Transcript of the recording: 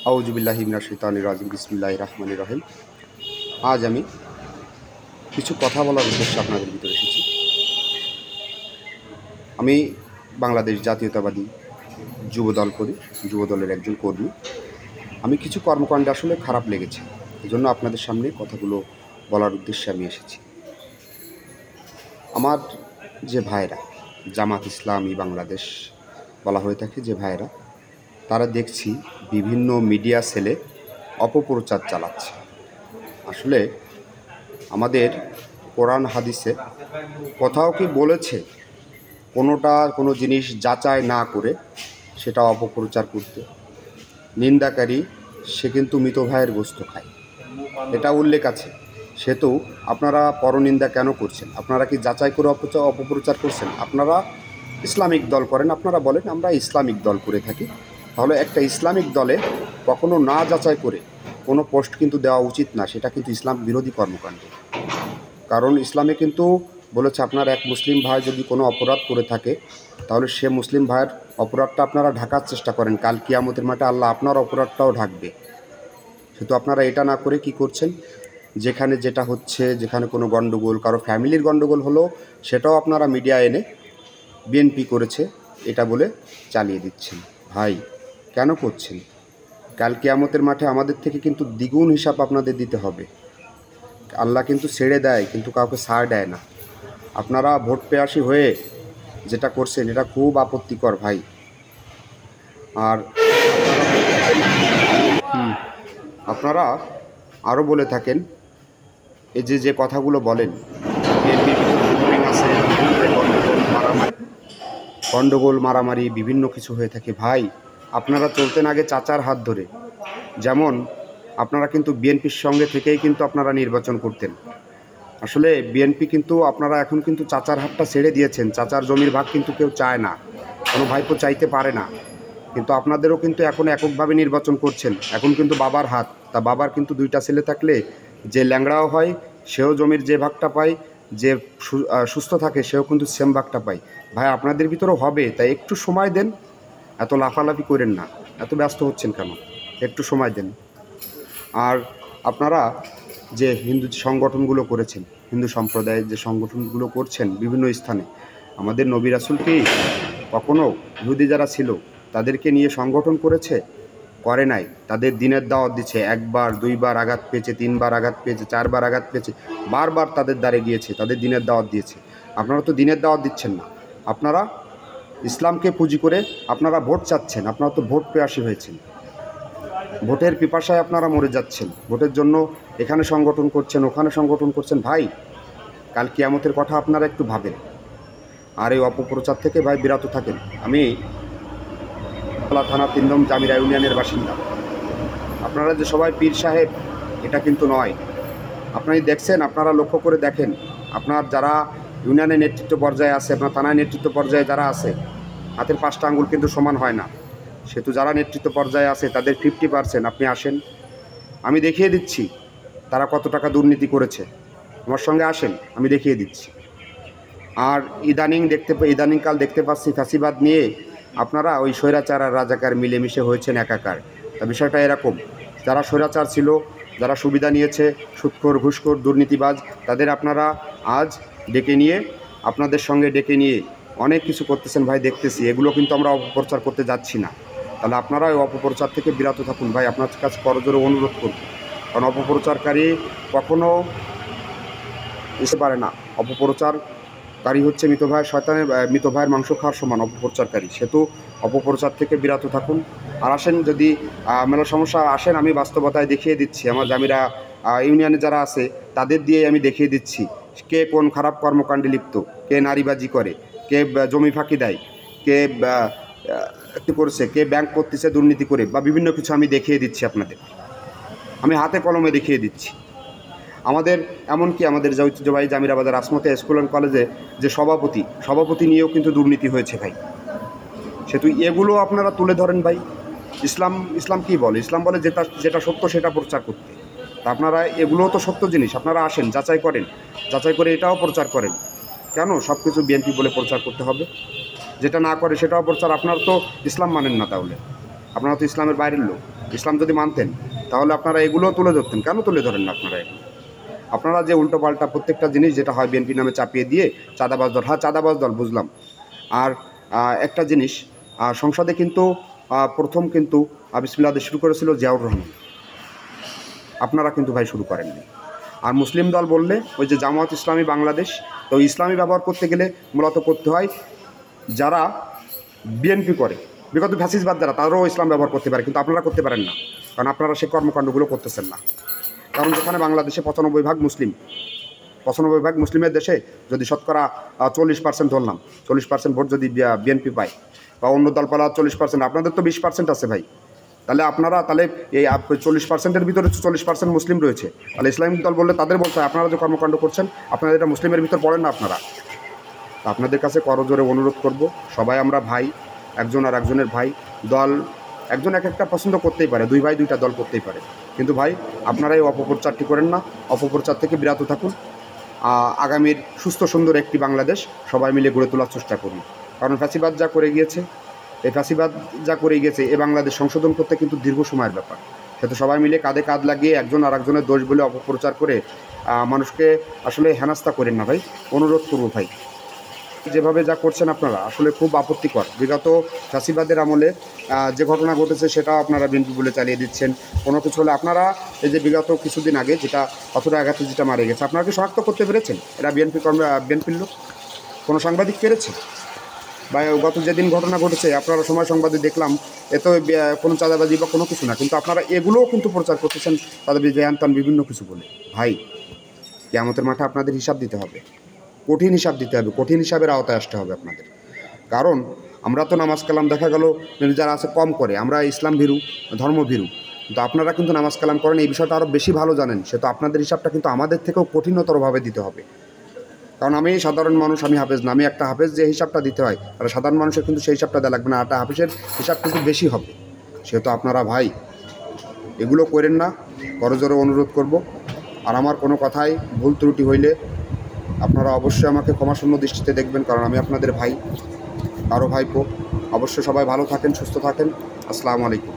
আউযুবিল্লাহি মিনাশ শাইতানির রাজিম বিসমিল্লাহির রহমানির রহিম। আজ আমি কিছু কথা বলার উদ্দেশ্যে আপনাদের ভিতরে এসেছি। আমি বাংলাদেশ জাতীয়তাবাদী যুবদল করি, যুবদলের একজন কর্মী। আমি কিছু কর্মকাণ্ডে আসলে খারাপ লেগেছে, এজন্য আপনাদের সামনে কথাগুলো বলার উদ্দেশ্যে আমি এসেছি। আমার যে ভাইরা জামাত ইসলামী বাংলাদেশ বলা হয়ে থাকে, যে ভাইরা, তারা দেখছি বিভিন্ন মিডিয়া সেলে অপপ্রচার চালাচ্ছে। আসলে আমাদের কোরআন হাদিসে কোথাও কি বলেছে কোনো জিনিস যাচাই না করে সেটা অপপ্রচার করতে? নিন্দাকারী সে কিন্তু মৃত ভাইয়ের গোস্ত খায়, এটা উল্লেখ আছে। সেহেতু আপনারা পরনিন্দা কেন করছেন? আপনারা কি যাচাই করে অপপ্রচার করছেন? আপনারা ইসলামিক দল করেন, আপনারা বলেন আমরা ইসলামিক দল করে থাকি। তাহলে একটা ইসলামিক দলে কখনো না যাচাই করে কোনো পোস্ট কিন্তু দেওয়া উচিত না, সেটা কিন্তু ইসলাম বিরোধী কর্মকাণ্ড। কারণ ইসলামে কিন্তু বলেছে, আপনার এক মুসলিম ভাই যদি কোনো অপরাধ করে থাকে, তাহলে সে মুসলিম ভাইয়ের অপরাধটা আপনারা ঢাকার চেষ্টা করেন, কাল কিয়ামতের মাঠে আল্লাহ আপনার অপরাধটাও ঢাকবে। কিন্তু আপনারা এটা না করে কি করছেন? যেখানে যেটা হচ্ছে, যেখানে কোনো গণ্ডগোল, কারো ফ্যামিলির গণ্ডগোল হলো, সেটাও আপনারা মিডিয়া এনে বিএনপি করেছে এটা বলে চালিয়ে দিচ্ছেন। ভাই, কেন করছেন? কাল কিয়ামতের মাঠে আমাদের থেকে কিন্তু দ্বিগুণ হিসাব আপনাদের দিতে হবে। আল্লাহ কিন্তু ছেড়ে দেয়, কিন্তু কাউকে ছাড় দেয় না। আপনারা ভোট পেয়াসী হয়ে যেটা করছেন এটা খুব আপত্তিকর ভাই। আর আপনারা আরও বলে থাকেন, এই যে কথাগুলো বলেন, গণ্ডগোল মারামারি বিভিন্ন কিছু হয়ে থাকে। ভাই, আপনারা চলতেন আগে চাচার হাত ধরে। যেমন আপনারা কিন্তু বিএনপির সঙ্গে থেকেই কিন্তু আপনারা নির্বাচন করতেন। আসলে বিএনপি কিন্তু আপনারা এখন কিন্তু চাচার হাতটা ছেড়ে দিয়েছেন। চাচার জমির ভাগ কিন্তু কেউ চায় না, কোনো ভাইপো চাইতে পারে না। কিন্তু আপনাদেরও কিন্তু এখন এককভাবে নির্বাচন করছেন। এখন কিন্তু বাবার হাত, তা বাবার কিন্তু দুইটা ছেলে থাকলে যে ল্যাংড়াও হয় সেও জমির যে ভাগটা পায়, যে সুস্থ থাকে সেও কিন্তু সেম ভাগটা পায়। ভাই, আপনাদের ভিতরেও হবে, তাই একটু সময় দেন। এত লাফালাফি করেন না, এত ব্যস্ত হচ্ছেন কেন? একটু সময় দেন। আর আপনারা যে হিন্দু সংগঠনগুলো করেছেন, হিন্দু সম্প্রদায়ের যে সংগঠনগুলো করছেন বিভিন্ন স্থানে, আমাদের নবী রাসূল কি কখনো ইহুদি যারা ছিল তাদেরকে নিয়ে সংগঠন করেছে? করে নাই। তাদের দিনের দাওয়াত দিচ্ছে, একবার দুইবার আঘাত পেয়েছে, তিনবার আঘাত পেয়েছে, চারবার আঘাত পেয়েছে, বারবার তাদের দ্বারে গিয়েছে, তাদের দিনের দাওয়াত দিয়েছে। আপনারা তো দিনের দাওয়াত দিচ্ছেন না, আপনারা ইসলামকে পুঁজি করে আপনারা ভোট চাচ্ছেন। আপনারা তো ভোট পেয়াসী হয়েছেন, ভোটের পিপাসায় আপনারা মরে যাচ্ছেন। ভোটের জন্য এখানে সংগঠন করছেন, ওখানে সংগঠন করছেন। ভাই, কাল কিয়ামতের কথা আপনারা একটু ভাবেন। আর এই অপপ্রচার থেকে ভাই বিরত থাকেন। আমি থানা ৩ নং জামিরা ইউনিয়নের বাসিন্দা। আপনারা যে সবাই পীর সাহেব, এটা কিন্তু নয়। আপনারা দেখছেন, আপনারা লক্ষ্য করে দেখেন, আপনার যারা ইউনিয়নের নেতৃত্ব পর্যায়ে আছে, আপনার থানায় নেতৃত্ব পর্যায়ে যারা আছে, হাতের 5টা আঙ্গুল কিন্তু সমান হয় না। সেহেতু যারা নেতৃত্ব পর্যায়ে আছে তাদের 50%। আপনি আসেন, আমি দেখিয়ে দিচ্ছি তারা কত টাকা দুর্নীতি করেছে। আমার সঙ্গে আসেন, আমি দেখিয়ে দিচ্ছি। আর ইদানিংকাল দেখতে পাচ্ছি ফ্যাসিবাদ নিয়ে আপনারা ওই স্বৈরাচার আর রাজাকার মিলেমিশে হয়েছেন একাকার। তা বিষয়টা এরকম, যারা স্বৈরাচার ছিল, যারা সুবিধা নিয়েছে, সুদখোর ঘুষখোর দুর্নীতিবাজ, তাদের আপনারা আজ ডেকে নিয়ে, আপনাদের সঙ্গে ডেকে নিয়ে অনেক কিছু করতেছেন। ভাই, দেখতেছি, এগুলো কিন্তু আমরা অপপ্রচার করতে যাচ্ছি না। তাহলে আপনারা ওই অপপ্রচার থেকে বিরত থাকুন। ভাই, আপনার কাছে করজোরে অনুরোধ করব, কারণ অপপ্রচারকারী কখনো এসে পারে না। অপপ্রচারকারী হচ্ছে মৃত ভাইয়ের মাংস খাওয়ার সমান অপপ্রচারকারী। সেহেতু অপপ্রচার থেকে বিরত থাকুন। আর আসেন, যদি মেলা সমস্যা আসেন, আমি বাস্তবতায় দেখিয়ে দিচ্ছি। আমার জামিরা ইউনিয়নে যারা আছে তাদের দিয়ে আমি দেখিয়ে দিচ্ছি কে কোন খারাপ কর্মকাণ্ডে লিপ্ত, কে নারীবাজি করে, কে জমি ফাঁকি দেয়, কে কী করছে, কে ব্যাংক করতেছে দুর্নীতি করে, বা বিভিন্ন কিছু আমি দেখিয়ে দিচ্ছি আপনাদের। আমি হাতে কলমে দেখিয়ে দিচ্ছি। এমনকি আমাদের যে ঐতিহ্যবাহী জামিরা বাজার আসমতে স্কুল অ্যান্ড কলেজে যে সভাপতি নিয়েও কিন্তু দুর্নীতি হয়েছে ভাই। সেহেতু এগুলো আপনারা তুলে ধরেন ভাই। ইসলাম কী বলে? ইসলাম বলে যেটা সত্য সেটা প্রচার করতে। তা আপনারা এগুলোও তো সত্য জিনিস, আপনারা আসেন, যাচাই করেন, যাচাই করে এটাও প্রচার করেন। কেন সব কিছু বিএনপি বলে প্রচার করতে হবে? যেটা না করে সেটাও প্রচার। আপনারা তো ইসলাম মানেন না, তাহলে আপনারা তো ইসলামের বাইরের লোক। ইসলাম যদি মানতেন তাহলে আপনারা এগুলোও তুলে ধরতেন। কেন তুলে ধরেন না আপনারা এগুলো? আপনারা যে উল্টোপাল্টা প্রত্যেকটা জিনিস যেটা হয় বিএনপি নামে চাপিয়ে দিয়ে চাঁদাবাজ দল, হ্যাঁ চাঁদাবাজ দল বুঝলাম। আর একটা জিনিস, সংসদে কিন্তু প্রথম কিন্তু বিসমিল্লাহ দিয়ে শুরু করেছিল জিয়াউর রহমান, আপনারা কিন্তু ভাই শুরু করেননি। আর মুসলিম দল বললে ওই যে জামায়াত ইসলামী বাংলাদেশ, তো ইসলামী ব্যবহার করতে গেলে মূলত করতে হয় যারা বিএনপি করে, বিগত ফ্যাসিসবাদ যারা, তারাও ইসলাম ব্যবহার করতে পারে, কিন্তু আপনারা করতে পারেন না, কারণ আপনারা সেই কর্মকাণ্ডগুলো করতেছেন না। কারণ যেখানে বাংলাদেশে 95% মুসলিম, 95% মুসলিমের দেশে যদি শতকরা 40% ধরলাম, 40% ভোট যদি বিএনপি পায় বা অন্য দল পালা 40%, আপনাদের তো 20% আছে ভাই। তাহলে আপনারা তাহলে এই 40%-এর ভিতরে 40% মুসলিম রয়েছে, তাহলে ইসলামিক দল বললে তাদের বলতে হয় আপনারা যে কর্মকাণ্ড করছেন আপনারা এটা মুসলিমের ভিতর পড়েন না আপনারা। আপনাদের কাছে করজোরে অনুরোধ করব, সবাই আমরা ভাই, একজন আর একজনের ভাই। দল একজন এক একটা পছন্দ করতেই পারে, দুই ভাই দুইটা দল করতেই পারে, কিন্তু ভাই আপনারা এই অপপ্রচারটি করেন না, অপপ্রচার থেকে বিরত থাকুন। আগামীর সুস্থ সুন্দর একটি বাংলাদেশ সবাই মিলে গড়ে তোলার চেষ্টা করুন। কারণ ফ্যাসিবাদ যা করে গিয়েছে, এই ফ্যাসিবাদ যা করে গিয়েছে এ বাংলাদেশ সংশোধন করতে কিন্তু দীর্ঘ সময়ের ব্যাপার। সেটা সবাই মিলে কাঁধে কাঁধ লাগিয়ে একজন আর একজনের দোষ বলে অপপ্রচার করে মানুষকে আসলে হেনস্থা করেন না ভাই, অনুরোধ করবো ভাই। যেভাবে যা করছেন আপনারা আসলে খুব আপত্তিকর। বিগত ফ্যাসিবাদের আমলে যে ঘটনা ঘটেছে সেটাও আপনারা বিএনপি বলে চালিয়ে দিচ্ছেন। কোনো কিছু হলে আপনারা এই যে বিগত কিছুদিন আগে যেটা অতটা আঘাতে যেটা মারা গেছে, আপনারা কি শনাক্ত করতে পেরেছেন এরা বিএনপির লোক? কোনো সাংবাদিক পেরেছে? বা গত যেদিন ঘটনা ঘটেছে আপনারা সময় সংবাদে দেখলাম, এত কোনো চাঁদাবাজি বা কোনো কিছু না, কিন্তু আপনারা এগুলোও কিন্তু প্রচার করতেছেন তাদের জ্ঞান বিভিন্ন কিছু বলে। ভাই, কিয়ামতের মাঠে আপনাদের হিসাব দিতে হবে, কঠিন হিসাব দিতে হবে, কঠিন হিসাবের আওতায় আসতে হবে আপনাদের। কারণ আমরা তো নামাজ কালাম দেখা গেল যারা আছে কম করে, আমরা ইসলাম ভীরু, ধর্মভীরু, কিন্তু আপনারা কিন্তু নামাজ কালাম করেন, এই বিষয়টা আরও বেশি ভালো জানেন। সে তো আপনাদের হিসাবটা কিন্তু আমাদের থেকেও কঠিনতরভাবে দিতে হবে। কারণ আমি সাধারণ মানুষ, আমি হাফেজ না, আমি একটা হাফেজ যে হিসাবটা দিতে হয় আর সাধারণ মানুষের কিন্তু সেই হিসাবটা দেওয়া লাগবে না, একটা হাফেজের হিসাব কিন্তু বেশি হবে। সেহেতু আপনারা ভাই এগুলো করেন না, করজোরে অনুরোধ করব। আর আমার কোনো কথায় ভুল ত্রুটি হইলে আপনারা অবশ্যই আমাকে ক্ষমাশূন্য দৃষ্টিতে দেখবেন, কারণ আমি আপনাদের ভাই, কারো ভাইপো। অবশ্যই সবাই ভালো থাকেন, সুস্থ থাকেন। আসসালামু আলাইকুম।